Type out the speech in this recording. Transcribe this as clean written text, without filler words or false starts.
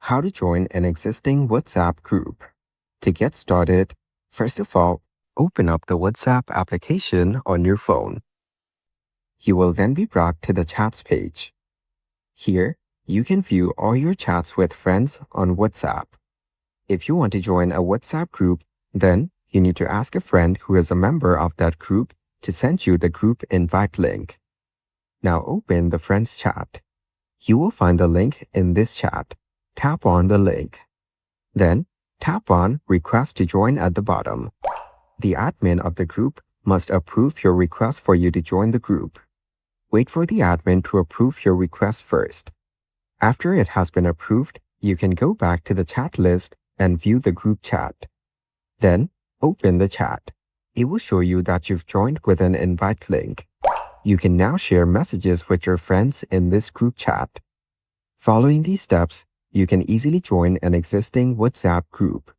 How to join an existing WhatsApp group. To get started, first of all, open up the WhatsApp application on your phone. You will then be brought to the chats page. Here, you can view all your chats with friends on WhatsApp. If you want to join a WhatsApp group, then you need to ask a friend who is a member of that group to send you the group invite link. Now open the friends chat. You will find the link in this chat. Tap on the link. Then, tap on Request to join at the bottom. The admin of the group must approve your request for you to join the group. Wait for the admin to approve your request first. After it has been approved, you can go back to the chat list and view the group chat. Then, open the chat. It will show you that you've joined with an invite link. You can now share messages with your friends in this group chat. Following these steps, you can easily join an existing WhatsApp group.